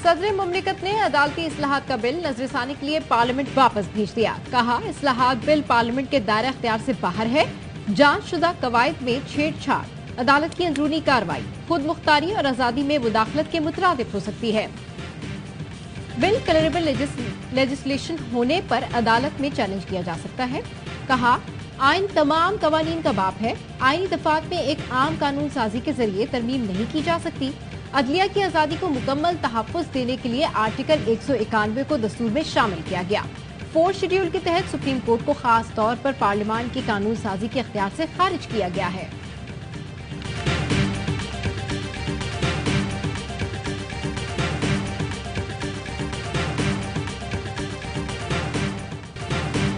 सदर मुमलिकत ने अदालती इस्लाहात का बिल नजरसानी के लिए पार्लियामेंट वापस भेज दिया। कहा, इस्लाहात बिल पार्लियामेंट के दायरा इख्तियार से बाहर है। जांच शुदा कवायद में छेड़छाड़, अदालत की अंदरूनी कार्रवाई, खुद मुख्तारी और आजादी में मुदाखलत के मुतरादिफ हो सकती है। बिल कलरेबल लेजिस्लेशन होने पर अदालत में चैलेंज किया जा सकता है। कहा, आइन तमाम कवानीन का बाप है। आईनी दफात में एक आम कानून साजी के जरिए तरमीम नहीं की जा सकती। अदलिया की आजादी को मुकम्मल तहफ़्फ़ुज़ देने के लिए आर्टिकल 191 को दस्तूर में शामिल किया गया। 4 शेड्यूल के तहत सुप्रीम कोर्ट को खास तौर पर पार्लियामान की कानून साजी के इख्तियार से खारिज किया गया है।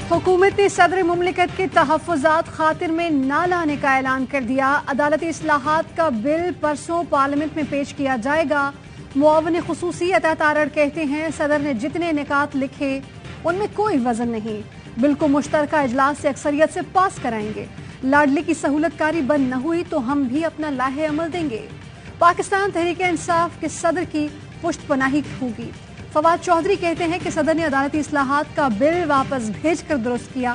हुकूमत ने सदर मुमलिकत के तहफ़्फ़ुज़ात खातिर में न लाने का ऐलान कर दिया। अदालती इस्लाहात का बिल परसों पार्लियामेंट में पेश किया जाएगा। मुआविन खुसूसी अता तारड़ कहते हैं, सदर ने जितने निकात लिखे उनमें कोई वजन नहीं। बिल को मुश्तरका इजलास से अक्सरियत से पास कराएंगे। लाडली की सहूलतकारी बंद न हुई तो हम भी अपना लाहे अमल देंगे। पाकिस्तान तहरीक इंसाफ के सदर की पुष्ट पनाही होगी। फवाद चौधरी कहते हैं कि सदर ने अदालती इस्लाहात का बिल वापस भेजकर दुरुस्त किया।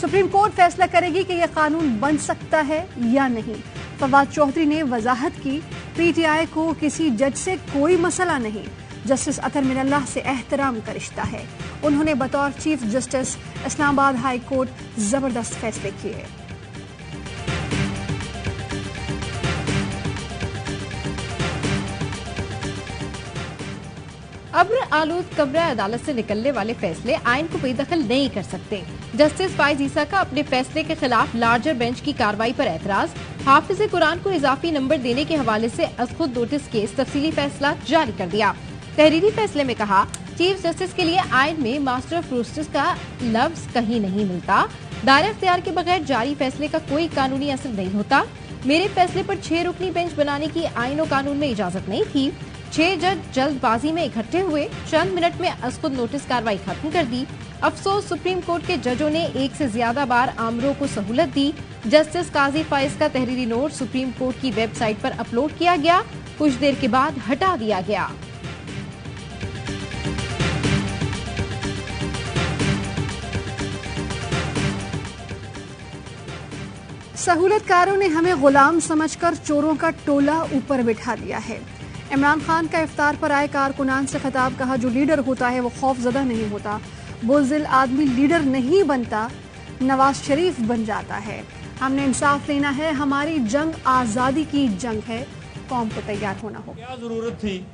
सुप्रीम कोर्ट फैसला करेगी कि यह कानून बन सकता है या नहीं। फवाद चौधरी ने वजाहत की, पीटीआई को किसी जज से कोई मसला नहीं, जस्टिस अतर मिनल्लाह से एहतराम का रिश्ता है। उन्होंने बतौर chief justice Islamabad high court जबरदस्त फैसले किए। अब्र आलूद कब्र अदालत से निकलने वाले फैसले आइन को बेदखल नहीं कर सकते। जस्टिस फाइज ईसा का अपने फैसले के खिलाफ लार्जर बेंच की कार्रवाई पर एतराज। हाफिज कुरान को इजाफी नंबर देने के हवाले से खुद नोटिस केस तफसीली फैसला जारी कर दिया। तहरीरी फैसले में कहा, चीफ जस्टिस के लिए आइन में मास्टर ऑफ रोस्टर्स का लफ्ज कहीं नहीं मिलता। दायरा इख्तियार के बगैर जारी फैसले का कोई कानूनी असर नहीं होता। मेरे फैसले पर 6 रुकनी बेंच बनाने की आइन और कानून में इजाजत नहीं थी। 6 जज जल्दबाजी में इकट्ठे हुए, चंद मिनट में खुद नोटिस कार्रवाई खत्म कर दी। अफसोस, सुप्रीम कोर्ट के जजों ने एक से ज्यादा बार आमरों को सहूलत दी। जस्टिस काजी फाइज का तहरीरी नोट सुप्रीम कोर्ट की वेबसाइट पर अपलोड किया गया, कुछ देर के बाद हटा दिया गया। सहूलतकारों ने हमें गुलाम समझकर चोरों का टोला ऊपर बिठा दिया है। इमरान खान का इफ्तार पर आए कारकुनान से खिताब। कहा, जो लीडर होता है वो खौफजदा नहीं होता। बुज़दिल आदमी लीडर नहीं बनता, नवाज शरीफ बन जाता है। हमने इंसाफ लेना है। हमारी जंग आज़ादी की जंग है। कौम को तैयार होना होगा। क्या जरूरत थी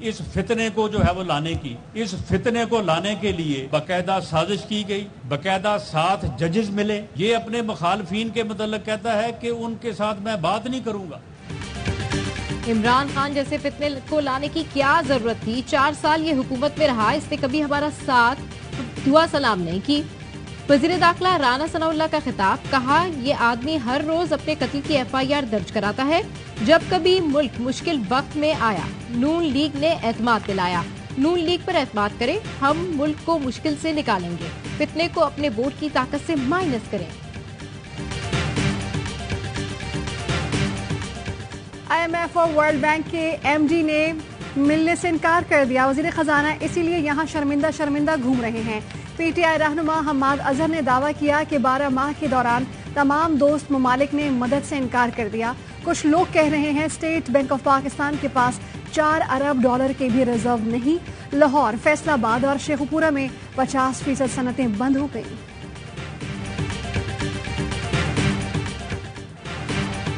इस फितने को जो है वो लाने की? इस फितने को लाने के लिए बाकायदा साजिश की गई, बाकायदा 7 जजेस मिले। ये अपने मुखालफीन के मतलब कहता है कि उनके साथ मैं बात नहीं करूंगा। इमरान खान जैसे फितने को लाने की क्या जरूरत थी? 4 साल ये हुकूमत में रहा, इसने कभी हमारा साथ दुआ सलाम नहीं की। वजीर दाखिला राना सनाउल्लाह का खिताब। कहा, ये आदमी हर रोज अपने कत्ल की FIR दर्ज कराता है। जब कभी मुल्क मुश्किल वक्त में आया, नून लीग ने एतमाद दिलाया। नून लीग पर एतमाद करें, हम मुल्क को मुश्किल से निकालेंगे। फितने को अपने वोट की ताकत से माइनस करें। IMF और वर्ल्ड बैंक के MD ने मिलने से इनकार कर दिया। वजीर खजाना इसीलिए यहाँ शर्मिंदा घूम रहे हैं। PTI रहनुमा हम्माद अजहर ने दावा किया कि 12 माह के दौरान तमाम दोस्त ममालिक ने मदद से इनकार कर दिया। कुछ लोग कह रहे हैं स्टेट बैंक ऑफ पाकिस्तान के पास $4 अरब के भी रिजर्व नहीं। लाहौर, फैसलाबाद और शेखुपुरा में 50% सनतें बंद हो गई।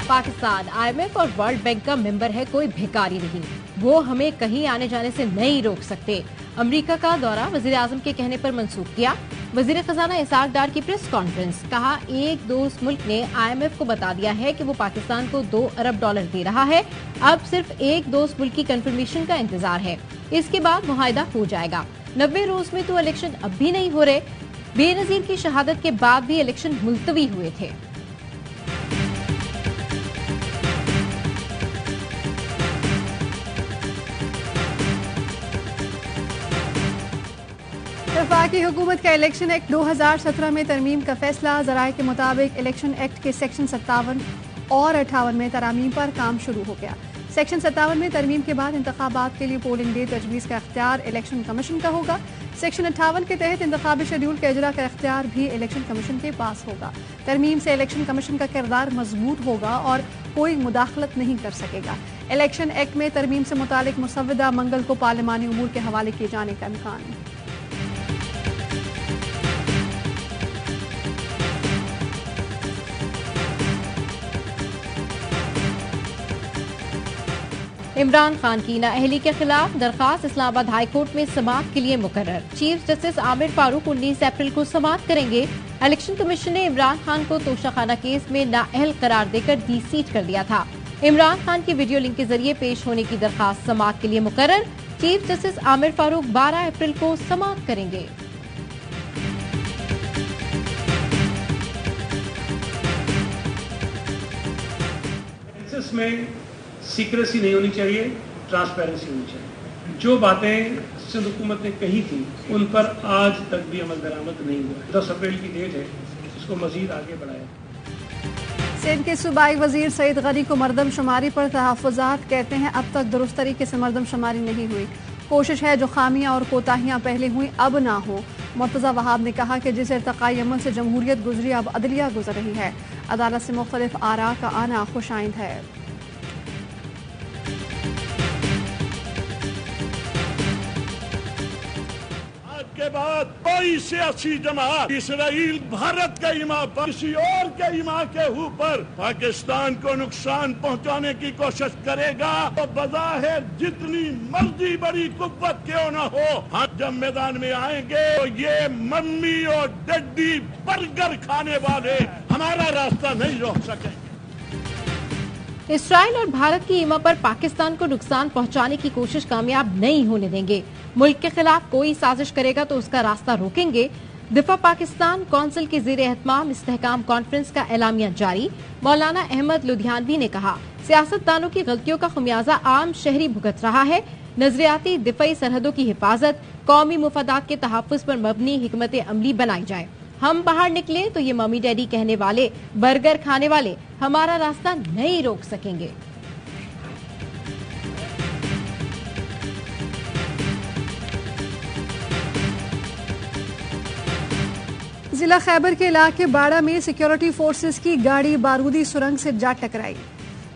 पाकिस्तान IMF और वर्ल्ड बैंक का मेंबर है, कोई भिखारी नहीं। वो हमें कहीं आने जाने से नहीं रोक सकते। अमेरिका का दौरा वजीर आजम के कहने पर मंसूख किया। वजीर खजाना इसाक डार की प्रेस कॉन्फ्रेंस। कहा, एक दोस्त मुल्क ने IMF को बता दिया है कि वो पाकिस्तान को $2 अरब दे रहा है। अब सिर्फ एक दोस्त मुल्क की कंफर्मेशन का इंतजार है। इसके बाद मुआहिदा हो जाएगा। 90 रोज में तो इलेक्शन अब भी नहीं हो रहे। बेनजीर की शहादत के बाद भी इलेक्शन मुलतवी हुए थे। वफाकी हुकूमत का इलेक्शन एक्ट 2017 में तरमीम का फैसला। ज़राए के मुताबिक इलेक्शन एक्ट के सेक्शन 57 और 58 में तरामीम पर काम शुरू हो गया। सेक्शन 57 में तरमीम के बाद इंतखाबात के लिए पोलिंग डे तजवीज़ का इख्तियार इलेक्शन कमीशन का होगा। सेक्शन 58 के तहत इंतखाबी शेड्यूल के इजरा का इख्तियार भी इलेक्शन कमीशन के पास होगा। तरमीम से इलेक्शन कमीशन का किरदार मजबूत होगा और कोई मुदाखलत नहीं कर सकेगा। इलेक्शन एक्ट में तरमीम से मुतालिक मुसव्वदा मंगल को पार्लिमानी उमूर के हवाले किए जाने का इम्कान। इमरान खान की नाअहली के खिलाफ दरखास्त इस्लामाबाद हाई कोर्ट में समाअत के लिए मुकर्रर। चीफ जस्टिस आमिर फारूक 19 अप्रैल को समाअत करेंगे। इलेक्शन कमीशन ने इमरान खान को तोशाखाना केस में नाअहल करार देकर डी-सीट कर दिया था। इमरान खान की वीडियो लिंक के जरिए पेश होने की दरखास्त समाअत के लिए मुकर्रर। चीफ जस्टिस आमिर फारूक 12 अप्रैल को समाअत करेंगे। सीक्रेसी नहीं होनी चाहिए, ट्रांसपेरेंसी होनी चाहिए। जो बातें सिंध हुकूमत ने कही थी उन पर आज तक भी अमल दरामद नहीं हुआ। 10 अप्रैल की डेट है, इसको मजीद आगे बढ़ाया। सिंध के सूबाई वजीर सईद गनी को मरदमशुमारी पर तहफ़्फ़ुज़ात कहते हैं अब तक दुरुस्त तरीके से मरदमशुमारी नहीं हुई। कोशिश है जो खामियां और कोताहियां पहले हुई अब ना हो। मुर्तज़ा वहाब ने कहा कि जिस इर्तक़ाई अमल से जमहूरियत गुजरी अब अदलिया गुजर रही है। अदालत से मुख्तलिफ आरा का आना खुशाइंद है। के बाद कोई सियासी जमात इसराइल भारत के इमा पर किसी और के इमा के ऊपर पाकिस्तान को नुकसान पहुंचाने की कोशिश करेगा तो बज़ाहिर जितनी मर्जी बड़ी कुव्वत क्यों न हो, हम जब मैदान में आएंगे तो ये मम्मी और डड्डी बर्गर खाने वाले हमारा रास्ता नहीं रोक सकेंगे। इसराइल और भारत की ईमा पर पाकिस्तान को नुकसान पहुंचाने की कोशिश कामयाब नहीं होने देंगे। मुल्क के खिलाफ कोई साजिश करेगा तो उसका रास्ता रोकेंगे। दिफा पाकिस्तान कौंसिल के ज़ेर एहतमाम इस्तेहकाम कॉन्फ्रेंस का एलामिया जारी। मौलाना अहमद लुधियानवी ने कहा, सियासतदानों की गलतियों का खुमियाजा आम शहरी भुगत रहा है। नजरियाती दिफाई सरहदों की हिफाजत, कौमी मुफादात के तहफ़्फ़ुज़ पर मबनी हिकमत अमली बनाई जाए। हम बाहर निकले तो ये मम्मी डैडी कहने वाले, बर्गर खाने वाले हमारा रास्ता नहीं रोक सकेंगे। जिला खैबर के इलाके बाड़ा में सिक्योरिटी फोर्सेस की गाड़ी बारूदी सुरंग से जा टकराई।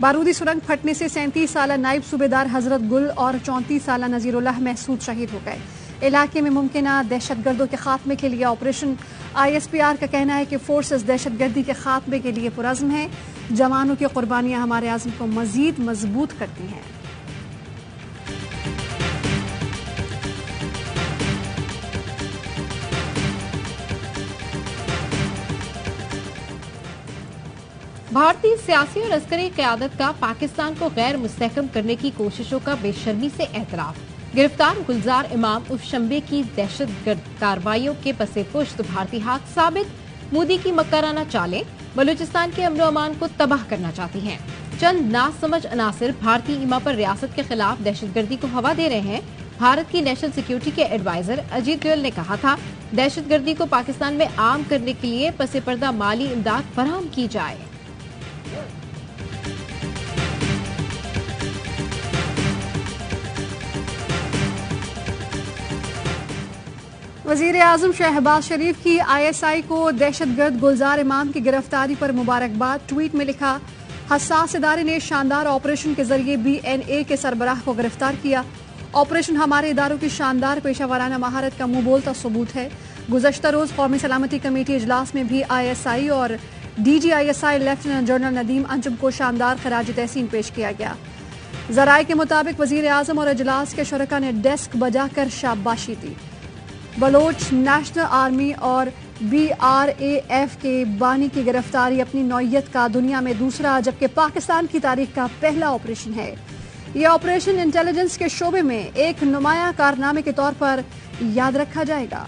बारूदी सुरंग फटने से 37 साला नायब सूबेदार हजरत गुल और 34 साला नजीरुल्लाह महसूद शहीद हो गए। इलाके में मुमकिना दहशतगर्दों के खात्मे के लिए ऑपरेशन ISPR का कहना है कि फोर्सेस दहशतगर्दी के खात्मे के लिए पुरज़्म हैं। जवानों की कुर्बानियां हमारे आज़म को मजीद मजबूत करती हैं। भारतीय सियासी और अस्करी क़यादत का पाकिस्तान को गैर मुस्तहकम करने की कोशिशों का बेशर्मी से एतराफ़। गिरफ्तार गुलजार इमाम उर्फ शंबे की दहशतगर्द कार्रवाइयों के पसे पुश्त भारतीय हाथ साबित। मोदी की मक्काराना चालें बलूचिस्तान के अमन अमान को तबाह करना चाहती हैं। चंद नासमझ अनासिर भारतीय ईमा पर रियासत के खिलाफ दहशतगर्दी को हवा दे रहे हैं। भारत की नेशनल सिक्योरिटी के एडवाइजर अजीत डोभाल ने कहा था, दहशतगर्दी को पाकिस्तान में आम करने के लिए पसे पर्दा माली इमदाद फराहम की जाए। वजीर आजम शहबाज शरीफ की ISI को दहशतगर्द गुलजार इमाम की गिरफ्तारी पर मुबारकबाद। ट्वीट में लिखा, हसास इदारे ने शानदार ऑपरेशन के जरिए BNA के सरबराह को गिरफ्तार किया। ऑपरेशन हमारे इदारों की शानदार पेशावराना महारत का मुंह बोलता सबूत है। गुज़श्ता रोज कौमी सलामती कमेटी इजलास में भी ISI और DGISI lieutenant general Nadeem Anjum को शानदार खराज तहसीन पेश किया गया। जराए के मुताबिक वजीर आजम और इजलास के शुरका ने डेस्क बजाकर शाबाशी दी। बलोच नेशनल आर्मी और BRAF के बानी की गिरफ्तारी अपनी नौयत का दुनिया में दूसरा जबकि पाकिस्तान की तारीख का पहला ऑपरेशन है। यह ऑपरेशन इंटेलिजेंस के शोबे में एक नुमाया कारनामे के तौर पर याद रखा जाएगा।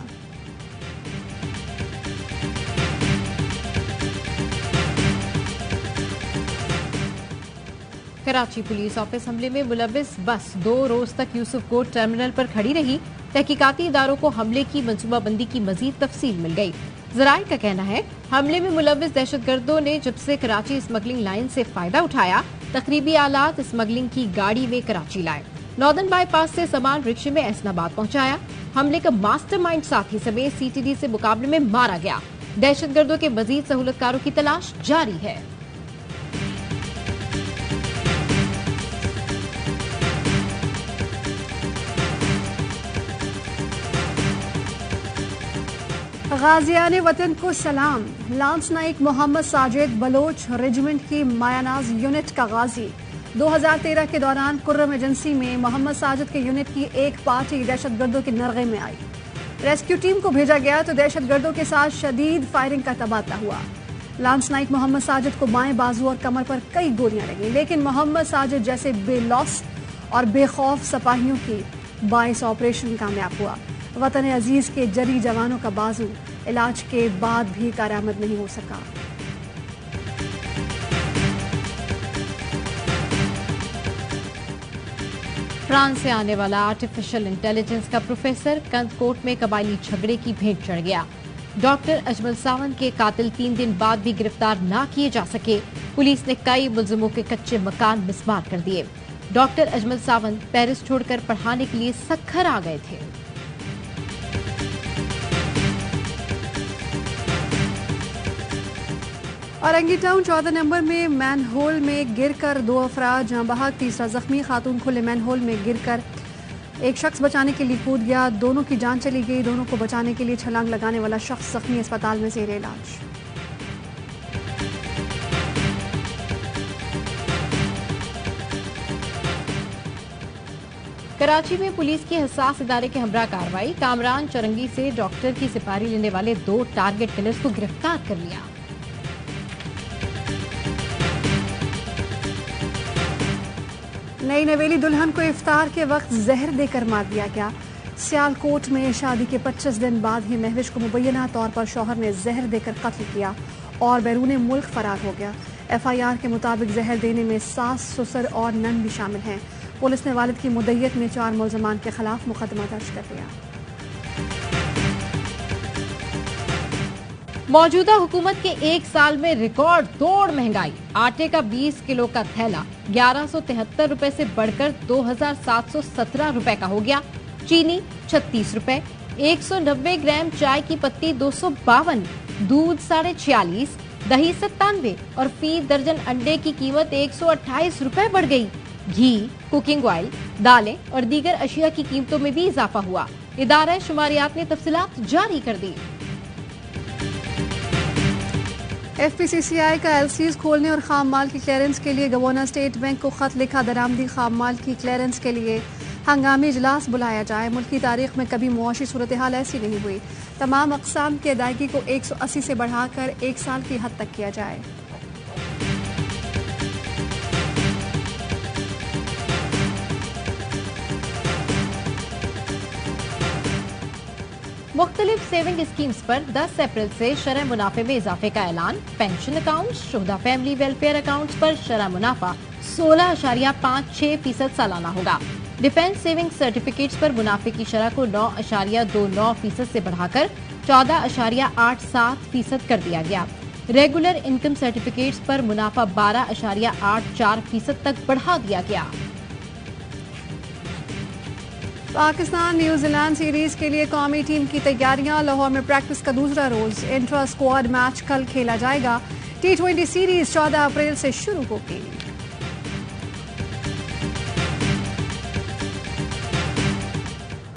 कराची पुलिस ऑफिस हमले में मुलविस बस 2 रोज तक यूसुफ कोर्ट टर्मिनल पर खड़ी रही। तहकीकाती इदारों को हमले की मंसूबाबंदी की मजीद तफसील मिल गई। जराए का कहना है, हमले में मुलविस दहशतगर्दों ने जब से कराची स्मगलिंग लाइन से फायदा उठाया, तकरीबी आलात स्मगलिंग की गाड़ी में कराची लाए। नॉर्दर्न बाईपास से सामान रिक्शे में एसनाबाद पहुंचाया। हमले का मास्टरमाइंड साथी समेत सीटीडी से मुकाबले में मारा गया। दहशतगर्दों के मजीद सहूलतकारों की तलाश जारी है। गाजियान वतन को सलाम। लांस नाइक मोहम्मद साजिद बलोच रेजिमेंट की मायानाज यूनिट का गाजी। 2013 के दौरान कुर्रम एजेंसी में मोहम्मद साजिद के यूनिट की एक पार्टी दहशतगर्दों के नरगे में आई। रेस्क्यू टीम को भेजा गया तो दहशतगर्दों के साथ शदीद फायरिंग का तबादला हुआ। लांस नाइक मोहम्मद साजिद को बाएं बाजू और कमर पर कई गोलियां लगी, लेकिन मोहम्मद साजिद जैसे बेलौस और बेखौफ सिपाहियों की बाइस ऑपरेशन कामयाब हुआ। वतन अजीज के जरी जवानों का बाजू इलाज के बाद भी कारामद नहीं हो सका। फ्रांस से आने वाला आर्टिफिशियल इंटेलिजेंस का प्रोफेसर कंदकोट में कबायली झगड़े की भेंट चढ़ गया। डॉक्टर अजमल सावंत के कातिल 3 दिन बाद भी गिरफ्तार न किए जा सके। पुलिस ने कई मुलजिमों के कच्चे मकान मिसमार कर दिए। डॉक्टर अजमल सावंत पेरिस छोड़कर पढ़ाने के लिए सक्खर आ गए थे। औरंगी टाउन 14 नंबर में मैनहोल में गिरकर 2 अफराद जहां बहाक, तीसरा जख्मी। खातून खुले मैनहोल में गिरकर एक शख्स बचाने के लिए कूद गया, दोनों की जान चली गई। दोनों को बचाने के लिए छलांग लगाने वाला शख्स जख्मी, अस्पताल में जेर इलाज। कराची में पुलिस की हसास इदारे के हमरा कार्रवाई। कामरान चरंगी से डॉक्टर की सिपारी लेने वाले 2 टारगेट किलर्स को गिरफ्तार कर लिया। नई नवेली दुल्हन को इफ्तार के वक्त जहर देकर मार दिया गया। सियालकोट में शादी के 25 दिन बाद ही महविश को मुबैना तौर पर शौहर ने जहर देकर कत्ल किया और बैरून मुल्क फरार हो गया। FIR के मुताबिक जहर देने में सास, ससुर और नन भी शामिल हैं। पुलिस ने वालिद की मुद्दइयत में 4 मुलजमान के खिलाफ मुकदमा दर्ज कर लिया। मौजूदा हुकूमत के 1 साल में रिकॉर्ड तोड़ महंगाई। आटे का 20 किलो का थैला 1173 रुपए से बढ़कर 2717 रुपए का हो गया। चीनी 36 रुपए, 190 ग्राम चाय की पत्ती 252, दूध 46.5, दही 97 और फी दर्जन अंडे की कीमत 128 रुपए बढ़ गई। घी, कुकिंग ऑयल, दालें और दीगर अशिया की कीमतों में भी इजाफा हुआ। इदारा शुमारियात ने तफसीलात जारी कर दी। FPCCI का LCs खोलने और खाम माल की क्लियरेंस के लिए गवर्नर स्टेट बैंक को खत लिखा। दरामदी खाम माल की क्लियरेंस के लिए हंगामी इजलास बुलाया जाए। मुल्क की तारीख में कभी मुआशी सूरत हाल ऐसी नहीं हुई। तमाम अक़साम की अदायगी को 180 से बढ़ाकर 1 साल की हद तक किया जाए। मुख्तलिफ सेविंग स्कीम्स पर 10 अप्रैल से शरह मुनाफे में इजाफे का ऐलान। पेंशन अकाउंट, शुहदा फैमिली वेलफेयर अकाउंट्स पर शरह मुनाफा 16.56% सालाना होगा। डिफेंस सेविंग सर्टिफिकेट्स पर मुनाफे की शरह को 9.29% से बढ़ाकर 14.87% कर दिया गया। रेगुलर इनकम सर्टिफिकेट्स पर मुनाफा 12.84% तक बढ़ा दिया गया। पाकिस्तान न्यूजीलैंड सीरीज के लिए कौमी टीम की तैयारियां। लाहौर में प्रैक्टिस का दूसरा रोज। इंट्रा स्क्वाड मैच कल खेला जाएगा। T20 सीरीज 14 अप्रैल से शुरू होगी।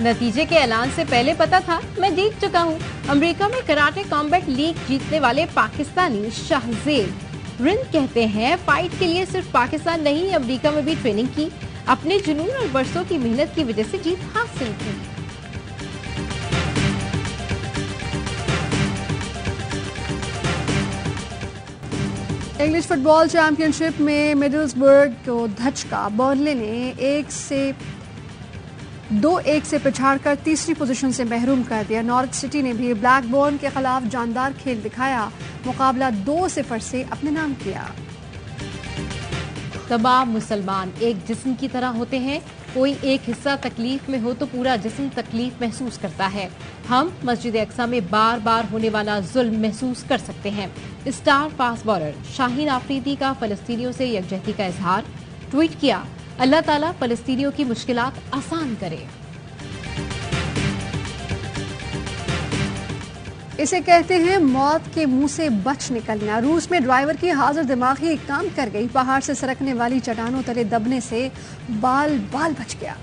नतीजे के ऐलान से पहले पता था मैं जीत चुका हूँ। अमेरिका में कराटे कॉम्बैट लीग जीतने वाले पाकिस्तानी शाहजेब रिंद कहते हैं, फाइट के लिए सिर्फ पाकिस्तान नहीं, अमेरिका में भी ट्रेनिंग की, अपने जुनून और बरसों की मेहनत की वजह से जीत हासिल की। इंग्लिश फुटबॉल चैंपियनशिप में मिडलसबर्ग को धचका। बर्नले ने 2-1 से पिछाड़कर तीसरी पोजीशन से महरूम कर दिया। नॉर्थ सिटी ने भी ब्लैकबर्न के खिलाफ जानदार खेल दिखाया। मुकाबला 2-0 से अपने नाम किया। तमाम मुसलमान एक जिस्म की तरह होते हैं। कोई एक हिस्सा तकलीफ में हो तो पूरा जिस्म तकलीफ महसूस करता है। हम मस्जिद अक्सा में बार बार होने वाला जुल्म महसूस कर सकते हैं। Star fast bowler Shaheen Afridi का फलस्तीनियों से यकजहती का इजहार। ट्वीट किया, अल्लाह ताला फलस्तीनियों की मुश्किलात आसान करे। इसे कहते हैं मौत के मुंह से बच निकलना। रूस में ड्राइवर की हाजिर दिमागी एक काम कर गई। पहाड़ से सरकने वाली चट्टानों तले दबने से बाल बच गया।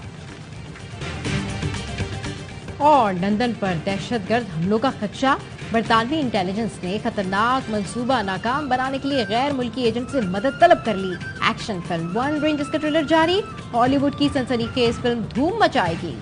और लंदन पर दहशतगर्द हमलों का खदशा। बरतानवी इंटेलिजेंस ने खतरनाक मंसूबा नाकाम बनाने के लिए गैर मुल्की एजेंट से मदद तलब कर ली। एक्शन फिल्म वन रेंजर्स का ट्रेलर जारी। हॉलीवुड की सनसनीखेज फिल्म धूम मचाएगी।